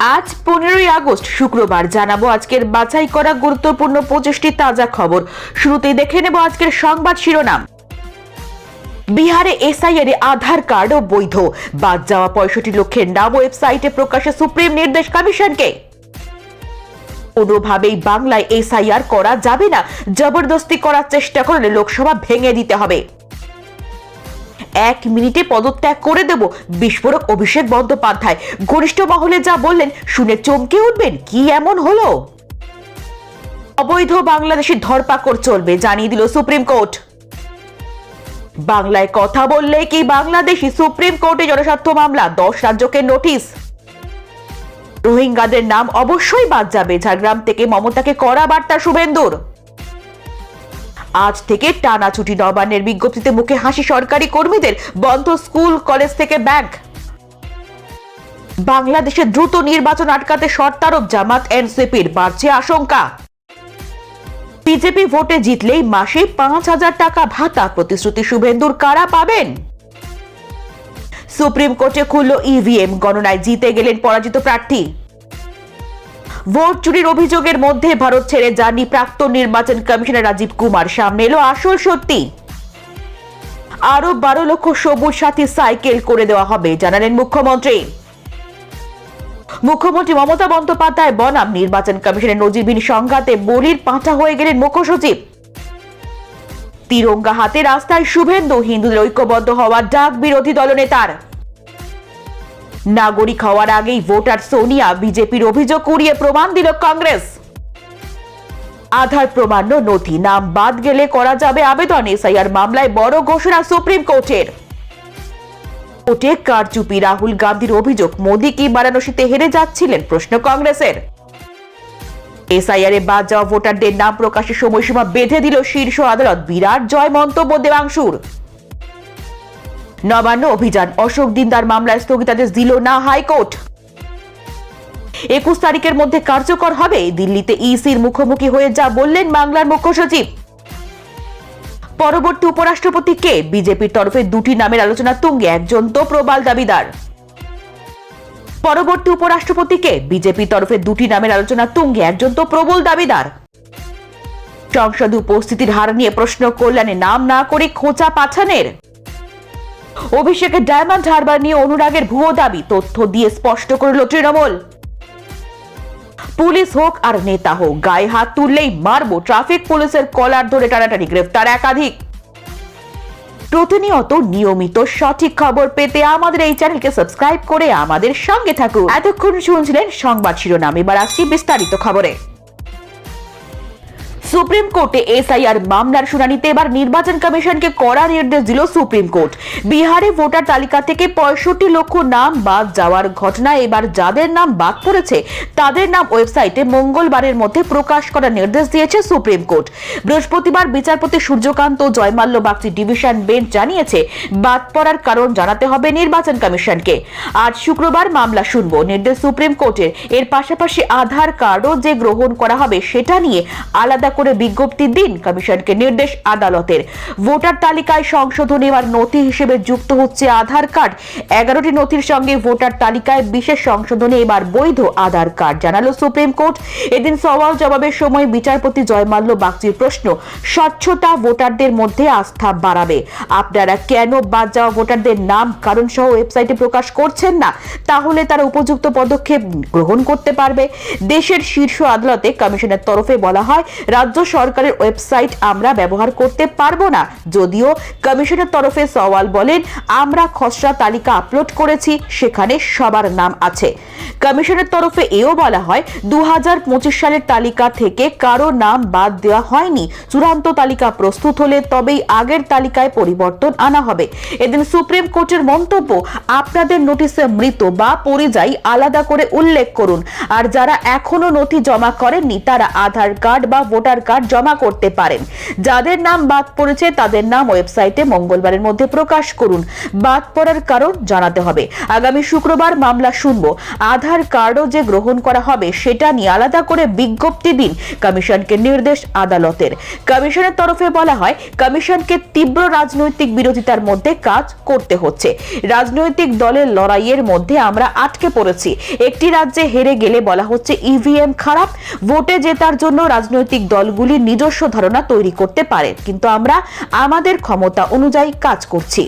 আজ 15ই আগস্ট শুক্রবার জানাবো আজকের বাছাই করা গুরুত্বপূর্ণ 25টি তাজা খবর। শুরুতেই দেখে নেব আজকের সংবাদ শিরোনাম। বিহারে এসআইআর আধার কার্ডও বৈধ, বাদ যাওয়া 65 লক্ষের নাম ওয়েবসাইটে প্রকাশে সুপ্রিম নির্দেশ কমিশনকে। কোনোভাবেই বাংলায় এসআইআর করা যাবে না, জবরদস্তি করার চেষ্টা করলে লোকসভা ভেঙে দিতে হবে। 1 মিনিটে পদত্যাগ করে দেব, বিস্ফোরক অভিষেক বন্দ্যোপাধ্যায়। ঘনিষ্ঠ মহলে যা বললেন শুনে চমকে উঠবেন, কি এমন হলো? অবৈধ বাংলাদেশি ধরপাকড় চলবে, জানিয়ে দিল সুপ্রিম কোর্ট। বাংলায় কথা বললে কি বাংলাদেশি, সুপ্রিম কোর্টে জনস্বার্থ মামলা, 10 রাজ্যকে নোটিশ। রোহিঙ্গাদের নাম অবশ্যই বাদ যাবে, ঝাড়গ্রাম থেকে মমতাকে কড়া বার্তা শুভেন্দুর। আজ থেকে টানা ছুটি, নবান্নের বিজ্ঞপ্তিতে মুখে হাসি সরকারি কর্মীদের, বন্ধ স্কুল কলেজ থেকে ব্যাংক। বাংলাদেশে দ্রুত নির্বাচন আটকাতে শর্তারোপ জামাত এনসিপির, বাড়ছে আশঙ্কা। বিজেপি ভোটে জিতলেই মাসে 5,000 টাকা ভাতা, প্রতিশ্রুতি শুভেন্দুর, কারা পাবেন? সুপ্রিম কোর্টে খুলল ইভিএম, গণনায় জিতে গেলেন পরাজিত প্রার্থী। ভোট চুরির অভিযোগের মধ্যে ভারত ছেড়ে যাননি প্রাক্তন নির্বাচন কমিশনার রাজীব কুমার, সামনে এলো আসল সত্যি। আরো 12 লক্ষ সবুজ সাথী সাইকেল করে দেওয়া হবে, জানালেন মুখ্যমন্ত্রী। মুখ্যমন্ত্রী মমতা বন্দ্যোপাধ্যায় বনাম নির্বাচন কমিশনের নজিরবিহীন সংঘাতে বলির পাঁঠা হয়ে গেলেন মুখ্য সচিব। তিরঙ্গা হাতে রাস্তায় শুভেন্দু, হিন্দুদের ঐক্যবদ্ধ হওয়ার ডাক বিরোধী দলনেতার। নাগরিক হওয়ার আগেই ভোটার সোনিয়া, বিজেপির অভিযোগ উড়িয়ে প্রমাণ দিল কংগ্রেস। আধার প্রমাণ্য নথি, নাম বাদ গেলে করা যাবে আবেদন, এসআইআর মামলায় বড় ঘোষণা সুপ্রিম কোর্টের। কোর্টে কারচুপি, রাহুল গান্ধীর অভিযোগ মোদী কি বারাণসীতে হেরে যাচ্ছিলেন, প্রশ্ন কংগ্রেসের। এসআইআর এ বাদ যাওয়া ভোটারদের নাম প্রকাশের সময়সীমা বেঁধে দিল শীর্ষ আদালত, বিরাট জয় মন্তব্য দেবাংশুর। নবান্ন অভিযান, অশোক দিনদার মামলায় স্থগিতাদেশ দিল না হাইকোর্ট। 21 তারিখের মধ্যে কার্যকর হবে, দিল্লিতে ইসির মুখোমুখি হয়ে যা বললেন বাংলার মুখ্য সচিব। পরবর্তী উপরাষ্ট্রপতি কে, বিজেপির তরফে 2টি নামের আলোচনা তুঙ্গে, একজন তো প্রবল দাবিদার। পরবর্তী উপরাষ্ট্রপতি কে, বিজেপির তরফে 2টি নামের আলোচনা তুঙ্গে, একজন তো প্রবল দাবিদার। সংসদে উপস্থিতির হার নিয়ে প্রশ্ন কল্যাণে নাম না করে খোঁচা পাঠানের। অভিষেকের ডায়মন্ড হারবার নিয়ে অনুরাগের ভুয়ো দাবি, তথ্য দিয়ে স্পষ্ট করল তৃণমূল। পুলিশ হোক আর নেতা হোক, গায়ে হাত তুললেই মারবো, ট্রাফিক পুলিশের কলার ধরে টানাটানি, গ্রেফতার একাধিক। প্রতিনিয়ত নিয়মিত সঠিক খবর পেতে আমাদের এই চ্যানেলকে সাবস্ক্রাইব করে আমাদের সঙ্গে থাকুন। এতক্ষণ শুনছিলেন সংবাদ শিরোনাম, এবার আসছি বিস্তারিত খবরে। সুপ্রিম কোর্টে এসআইআর মামলার শুনানিতে এবার নির্বাচন কমিশনকে কড়া নির্দেশ দিল সুপ্রিম কোর্ট। বিহারে ভোটার তালিকা থেকে 65 লক্ষ নাম বাদ যাওয়ার ঘটনায় এবার যাদের নাম বাদ পড়েছে তাদের নাম ওয়েবসাইটে মঙ্গলবারের মধ্যে প্রকাশ করার নির্দেশ দিয়েছে সুপ্রিম কোর্ট। বৃহস্পতিবার বিচারপতি সূর্যকান্ত জয়মাল্য বাগচি ডিভিশন বেঞ্চ জানিয়েছে, বাদ পড়ার কারণ জানাতে হবে নির্বাচন কমিশনকে। আজ শুক্রবার মামলা শুনব, নির্দেশ সুপ্রিম কোর্টের। এর পাশাপাশি আধার কার্ডও যে গ্রহণ করা হবে সেটা নিয়ে আলাদা করে বিজ্ঞপ্তি দিন কমিশনকে নির্দেশ আদালতের। ভোটার তালিকায় সংশোধন এবার নথি হিসেবে যুক্ত হচ্ছে আধার কার্ড। 11টি নথির সঙ্গে ভোটার তালিকায় বিশেষ সংশোধনে এবার বৈধ আধার কার্ড, জানালো সুপ্রিম কোর্ট। এদিন সওয়াল জবাবের সময় বিচারপতি জয়মাল্য বাগচির প্রশ্ন, স্বচ্ছতা ভোটারদের মধ্যে আস্থা বাড়াবে। আপনারা কেন বাদ যাওয়া ভোটারদের নাম কারণ সহ ওয়েবসাইটে প্রকাশ করছেন না? তাহলে তারা উপযুক্ত পদক্ষেপ গ্রহণ করতে পারবে। দেশের শীর্ষ আদালতে কমিশনের তরফে বলা হয়, রাজ্য সরকারের ওয়েবসাইট আমরা ব্যবহার করতে পারবো না। যদিও কমিশনের তরফে সওয়াল বলেন, আমরা খসড়া তালিকা আপলোড করেছি, সেখানে সবার নাম আছে। কমিশনের তরফে এও বলা হয়, 2025 সালের তালিকা থেকে কারো নাম বাদ দেওয়া হয়নি। চূড়ান্ত তালিকা প্রস্তুত হলে তবেই আগের তালিকায় পরিবর্তন আনা হবে। এদিন সুপ্রিম কোর্টের মন্তব্য, আপনাদের নোটিশে মৃত বা পরিযায়ী আলাদা করে উল্লেখ করুন। আর যারা এখনো নথি জমা করেননি তারা আধার কার্ড বা ভোটার ভোটার কার্ড জমা করতে পারেন। যাদের নাম বাদ পড়েছে তাদের নাম ওয়েবসাইটে মঙ্গলবারের মধ্যে প্রকাশ করুন। বাদ পড়ার কারণ জানাতে হবে। আগামী শুক্রবার মামলা শুনবো। আধার কার্ডও যে গ্রহণ করা হবে সেটা নিয়ে আলাদা করে বিজ্ঞপ্তি দিন, কমিশনকে নির্দেশ আদালতের। কমিশনের তরফে বলা হয়, কমিশনকে তীব্র রাজনৈতিক বিরোধিতার মধ্যে কাজ করতে হচ্ছে। রাজনৈতিক দলের লড়াইয়ের মধ্যে আমরা আটকে পড়েছি। একটি রাজ্যে হেরে গেলে বলা হচ্ছে ইভিএম খারাপ। ভোটে জেতার জন্য রাজনৈতিক দলগুলি নিজস্ব ধারণা তৈরি করতে পারে, কিন্তু আমরা আমাদের ক্ষমতা অনুযায়ী কাজ করছি।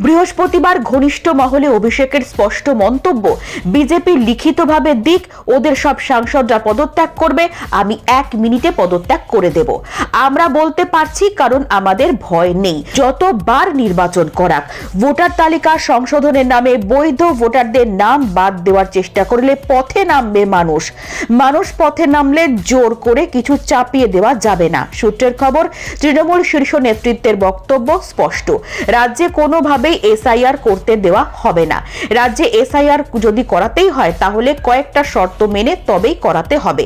বৃহস্পতিবার ঘনিষ্ঠ মহলে অভিষেকের স্পষ্ট মন্তব্য, বিজেপি লিখিতভাবে দিক, ওদের সব সাংসদরা পদত্যাগ করবে, আমি 1 মিনিটে পদত্যাগ করে দেব। আমরা বলতে পারছি কারণ আমাদের ভয় নেই। যতবার নির্বাচন করাক, ভোটার তালিকা সংশোধনের নামে বৈধ ভোটারদের নাম বাদ দেওয়ার চেষ্টা করলে পথে নামবে মানুষ। মানুষ পথে নামলে জোর করে কিছু চাপিয়ে দেওয়া যাবে না। সূত্রের খবর, তৃণমূল শীর্ষ নেতৃত্বের বক্তব্য স্পষ্ট, রাজ্যে কোনোভাবে এসআইআর করতে দেওয়া হবে না। রাজ্যে এসআইআর যদি করাতেই হয় তাহলে কয়েকটা শর্ত মেনে তবেই করাতে হবে।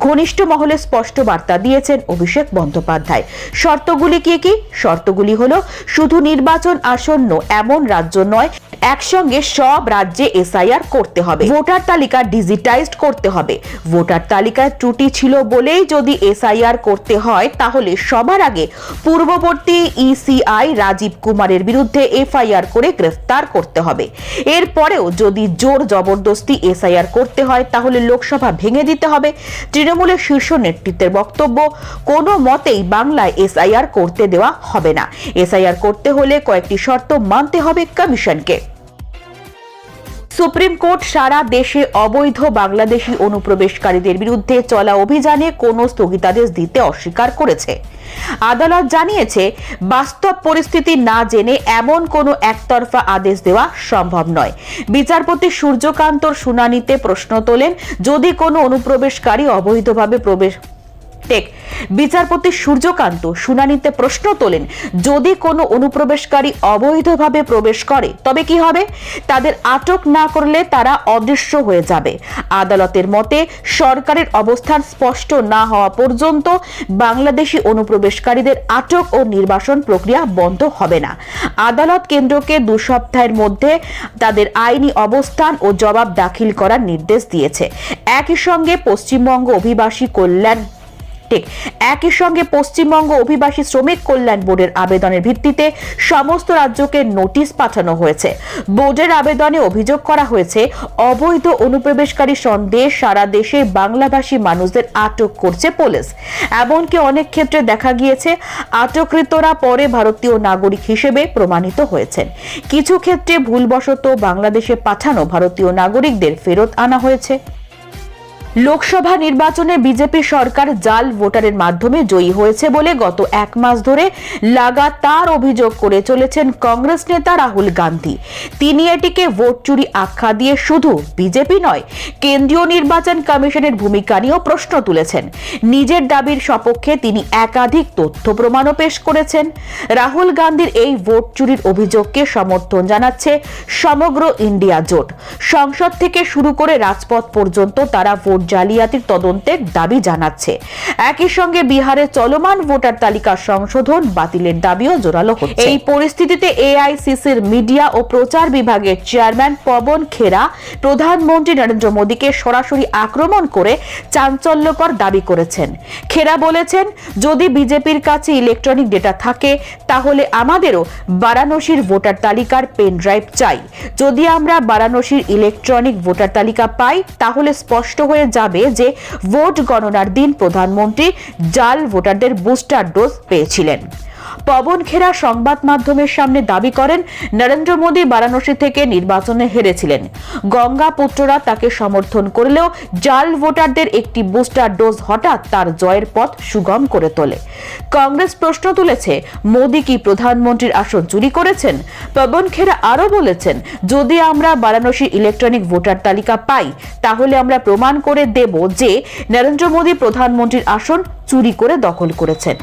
ঘনিষ্ঠ মহলে স্পষ্ট বার্তা দিয়েছেন অভিষেক বন্দ্যোপাধ্যায়। শর্তগুলি কি কি? শর্তগুলি হলো, শুধু নির্বাচন আসন্ন এমন রাজ্য নয়, একসঙ্গে সব রাজ্যে এসআইআর করতে হবে। ভোটার তালিকা ডিজিটাইজড করতে হবে। ভোটার তালিকায় ত্রুটি ছিল বলেই যদি এসআইআর করতে হয় তাহলে সবার আগে পূর্ববর্তী ইসিআই রাজীব কুমারের বিরুদ্ধে এফআইআর করে গ্রেফতার করতে হবে। এরপরেও যদি জোর জবরদস্তি এসআইআর করতে হয় তাহলে লোকসভা ভেঙে দিতে হবে। তৃণমূলের শীর্ষ নেতৃত্বের বক্তব্য, কোনো মতেই বাংলায় এসআইআর করতে দেওয়া হবে না। এসআইআর করতে হলে কয়েকটি শর্ত মানতে হবে কমিশনকে। সুপ্রিম কোর্ট সারা দেশে অবৈধ বাংলাদেশি অনুপ্রবেশকারীদের বিরুদ্ধে চলা অভিযানে কোনো স্থগিতাদেশ দিতে অস্বীকার করেছে। আদালত জানিয়েছে, বাস্তব পরিস্থিতি না জেনে এমন কোনো একতরফা আদেশ দেওয়া সম্ভব নয়। বিচারপতি সূর্যকান্তর শুনানিতে প্রশ্ন তোলেন, যদি কোনো অনুপ্রবেশকারী অবৈধভাবে বিচারপতি সূর্যকান্ত শুনানিতে প্রশ্ন তোলেন, যদি কোনো অনুপ্রবেশকারী অবৈধভাবে প্রবেশ করে তবে কি হবে? তাদের আটক না করলে তারা অদৃশ্য হয়ে যাবে। আদালতের মতে, সরকারের অবস্থান স্পষ্ট না হওয়া পর্যন্ত বাংলাদেশি অনুপ্রবেশকারীদের আটক ও নির্বাসন প্রক্রিয়া বন্ধ হবে না। আদালত কেন্দ্রকে 2 সপ্তাহের মধ্যে তাদের আইনি অবস্থান ও জবাব দাখিল করার নির্দেশ দিয়েছে। একই সঙ্গে পশ্চিমবঙ্গ অভিবাসী শ্রমিক কল্যাণ বোর্ডের আবেদনের ভিত্তিতে সমস্ত রাজ্যকে নোটিশ পাঠানো হয়েছে। বোর্ডের আবেদনে অভিযোগ করা হয়েছে, অবৈধ অনুপ্রবেশকারী সন্দেহে সারা দেশে বাংলাভাষী মানুষদের আটক করছে পুলিশ। এমনকি অনেক ক্ষেত্রে দেখা গিয়েছে আটককৃতরা পরে ভারতীয় নাগরিক হিসেবে প্রমাণিত হয়েছেন। কিছু ক্ষেত্রে ভুলবশত বাংলাদেশে পাঠানো ভারতীয় নাগরিকদের ফেরত আনা হয়েছে। লোকসভা নির্বাচনে বিজেপি সরকার জাল ভোটারের মাধ্যমে জয়ী হয়েছে বলে গত 1 মাস ধরে লাগাতার অভিযোগ করে চলেছেন কংগ্রেস নেতা রাহুল গান্ধী। তিনি এটিকে ভোট চুরি আখ্যা দিয়ে শুধু বিজেপি নয়, কেন্দ্রীয় নির্বাচন কমিশনের ভূমিকা নিয়েও প্রশ্ন তুলেছেন। নিজের দাবির সপক্ষে তিনি একাধিক তথ্য প্রমাণও পেশ করেছেন। রাহুল গান্ধীর এই ভোট চুরির অভিযোগকে সমর্থন জানাচ্ছে সমগ্র ইন্ডিয়া জোট। সংসদ থেকে শুরু করে রাজপথ পর্যন্ত তারা ভোট জালিয়াতির তদন্তের দাবি জানাচ্ছে। একই সঙ্গে বিহারে চলমান ভোটার তালিকা সংশোধন বাতিলের দাবিও জোরালো হচ্ছে। এই পরিস্থিতিতে এআইসিসির মিডিয়া ও প্রচার বিভাগের চেয়ারম্যান পবন খেরা প্রধানমন্ত্রী নরেন্দ্র মোদীকে সরাসরি আক্রমণ করে চাঞ্চল্যকর দাবি করেছেন। খেরা বলেছেন, যদি বিজেপির কাছে ইলেকট্রনিক ডেটা থাকে তাহলে আমাদেরও বারাণসীর ভোটার তালিকার পেন ড্রাইভ চাই। যদি আমরা বারাণসীর ইলেকট্রনিক ভোটার তালিকা পাই তাহলে স্পষ্ট হয়ে যাবে যে ভোট গণনার দিন প্রধানমন্ত্রী জাল ভোটারদের বুস্টার ডোজ পেয়েছিলেন। পবন খেরা সংবাদ মাধ্যমের সামনে দাবি করেন, নরেন্দ্র মোদী বারাণসী থেকে নির্বাচনে হেরেছিলেন। গঙ্গা পুত্ররা তাকে সমর্থন করলেও জাল ভোটারদের একটি বুস্টার ডোজ হঠাৎ তার জয়ের পথ সুগম করে তোলে। কংগ্রেস প্রশ্ন তুলেছে, মোদী কি প্রধানমন্ত্রীর আসন চুরি করেছেন? পবন খেরা আরো বলেছেন, যদি আমরা বারাণসীর ইলেকট্রনিক ভোটার তালিকা পাই তাহলে আমরা প্রমাণ করে দেব যে নরেন্দ্র মোদী প্রধানমন্ত্রীর আসন চুরি করে দখল করেছেন।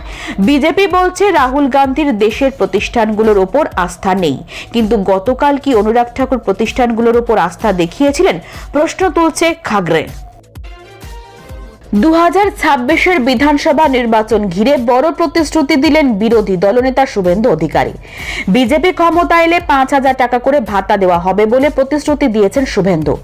বিজেপি বলছে রাহুল গান্ধীর দেশের প্রতিষ্ঠানগুলোর উপর আস্থা নেই, কিন্তু গতকাল কি অনুরাগ ঠাকুর প্রতিষ্ঠানগুলোর উপর আস্থা দেখিয়েছিলেন? প্রশ্ন তুলছে খাগড়ে। 2026-এর বিধানসভা নির্বাচন ঘিরে বড় প্রতিশ্রুতি দিলেন বিরোধী দলনেতা শুভেন্দু অধিকারী। বিজেপি ক্ষমতা এলে 5,000 টাকা করে ভাতা দেওয়া হবে বলে প্রতিশ্রুতি দিয়েছেন শুভেন্দু।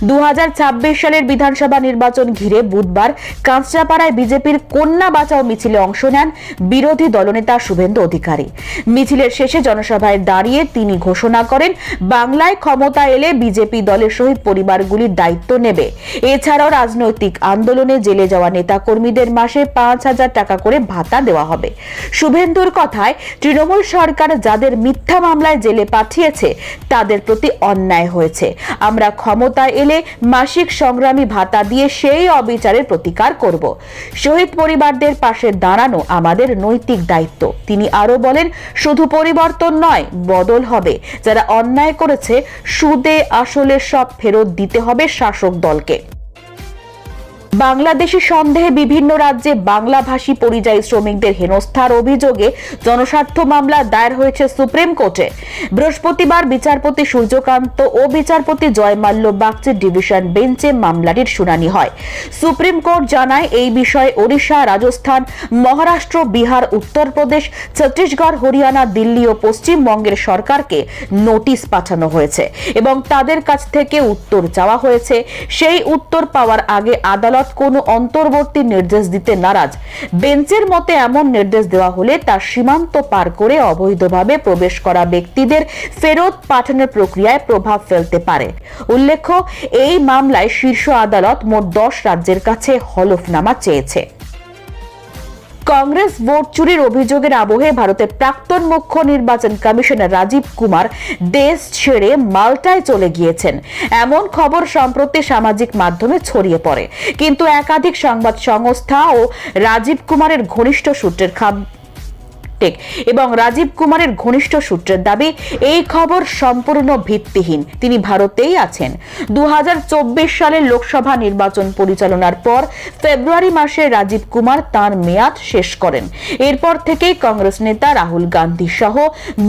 2026 সালের বিধানসভা নির্বাচন ঘিরে বুধবার কাঁচরাপাড়ায় বিজেপির কন্যা বাঁচাও মিছিলে অংশ নেন বিরোধী দলনেতা শুভেন্দু অধিকারী। মিছিলের শেষে জনসভায় দাঁড়িয়ে তিনি ঘোষণা করেন, বাংলায় ক্ষমতা এলে বিজেপি দলের শহীদ পরিবারগুলির দায়িত্ব নেবে। এছাড়াও রাজনৈতিক আন্দোলনে জেলে যাওয়া নেতা কর্মীদের মাসে 5,000 টাকা করে ভাতা দেওয়া হবে। শুভেন্দুর কথায়, তৃণমূল সরকার যাদের মিথ্যা মামলায় জেলে পাঠিয়েছে তাদের প্রতি অন্যায় হয়েছে। আমরা ক্ষমতায় এলে মাসিক সংগ্রামী ভাতা দিয়ে সেই অবিচারের প্রতিকার করব। শহীদ পরিবারদের পাশে দাঁড়ানো আমাদের নৈতিক দায়িত্ব। তিনি আরো বলেন, শুধু পরিবর্তন নয়, বদল হবে। যারা অন্যায় করেছে সুদে আসলে সব ফেরত দিতে হবে শাসক দলকে। বাংলাদেশি সন্দেহে বিভিন্ন রাজ্যে বাংলাভাষী পরিযায়ী শ্রমিকদের হেনস্থার অভিযোগে জনস্বার্থ মামলা দায়ের হয়েছে সুপ্রিম কোর্টে। বৃহস্পতিবার বিচারপতি সূর্যকান্ত ও বিচারপতি জয়মাল্য বাগচির ডিভিশন বেঞ্চে মামলাটির শুনানি হয়। সুপ্রিম কোর্ট জানায়, এই বিষয়ে ওড়িশা, রাজস্থান, মহারাষ্ট্র, বিহার, উত্তরপ্রদেশ, ছত্তিশগড়, হরিয়ানা, দিল্লি ও পশ্চিমবঙ্গের সরকারকে নোটিশ পাঠানো হয়েছে এবং তাদের কাছ থেকে উত্তর চাওয়া হয়েছে। সেই উত্তর পাওয়ার আগে আদালত কোনো অন্তর্বর্তী নির্দেশ দিতে নারাজ। বেঞ্চের মতে, এমন নির্দেশ দেওয়া হলে তা সীমান্ত পার করে অবৈধভাবে প্রবেশ করা ব্যক্তিদের ফেরত পাঠানোর প্রক্রিয়ায় প্রভাব ফেলতে পারে। উল্লেখ্য, এই মামলায় শীর্ষ আদালত মোট 10 রাজ্যের কাছে হলফনামা চেয়েছে। কংগ্রেস ভোট চুরির অভিযোগের আবহে ভারতের প্রাক্তন মুখ্য নির্বাচন কমিশনার রাজীব কুমার দেশ ছেড়ে মাল্টায় চলে গিয়েছেন, এমন খবর সম্প্রতি সামাজিক মাধ্যমে ছড়িয়ে পড়ে। কিন্তু একাধিক সংবাদ সংস্থা ও রাজীব কুমারের ঘনিষ্ঠ সূত্রের দাবি, এই খবর সম্পূর্ণ ভিত্তিহীন। তিনি ভারতেই আছেন। 2024 সালের লোকসভা নির্বাচন পরিচালনার পর ফেব্রুয়ারি মাসে রাজীব কুমার তার মেয়াদ শেষ করেন। এরপর থেকেই কংগ্রেস নেতা রাহুল গান্ধী সহ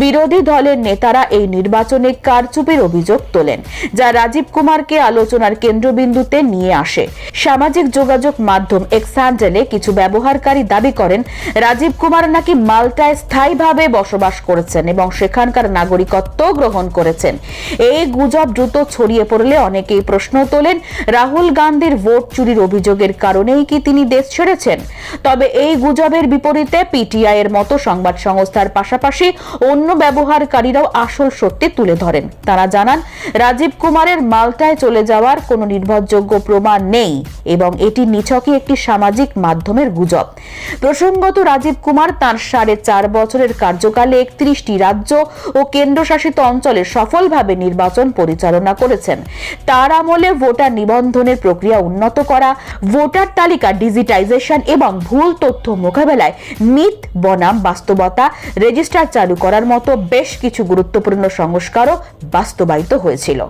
বিরোধী দলের নেতারা এই নির্বাচনে কারচুপির অভিযোগ তোলেন, যা রাজীব কুমারকে আলোচনার কেন্দ্রবিন্দুতে নিয়ে আসে। সামাজিক যোগাযোগ মাধ্যম এক্স হ্যান্ডেলে কিছু ব্যবহারকারী দাবি করেন, রাজীব কুমার নাকি মাল্টা স্থায়ীভাবে বসবাস করেছেন এবং সেখানকার নাগরিকত্ব গ্রহণ করেছেন। এই গুজব দ্রুত ছড়িয়ে পড়লে অনেকেই প্রশ্ন তোলেন, রাহুল গান্ধীর ভোট চুরির অভিযোগের কারণেই কি তিনি দেশ ছেড়েছেন? তবে এই গুজবের বিপরীতে পিটিআই এর মতো সংবাদ সংস্থার পাশাপাশি অন্য ব্যবহারকারীরাও আসল সত্যি তুলে ধরেন। তারা জানান, রাজীব কুমারের মাল্টায় চলে যাওয়ার কোনো নির্ভরযোগ্য প্রমাণ নেই এবং এটি নিছকই একটি সামাজিক মাধ্যমের গুজব। প্রসঙ্গত, রাজীব কুমার তার 4.5 বছরের কার্যকালে 31টি রাজ্য ও কেন্দ্রশাসিত অঞ্চলে সফলভাবে নির্বাচন পরিচালনা করেছেন। তার আমলে ভোটার নিবন্ধনের প্রক্রিয়া উন্নত করা, ভোটার তালিকা ডিজিটাইজেশন এবং ভুল তথ্য মোকাবেলায় মিথ বনাম বাস্তবতা রেজিস্টার চালু করার মতো বেশ কিছু গুরুত্বপূর্ণ সংস্কারও বাস্তবায়িত হয়েছিল।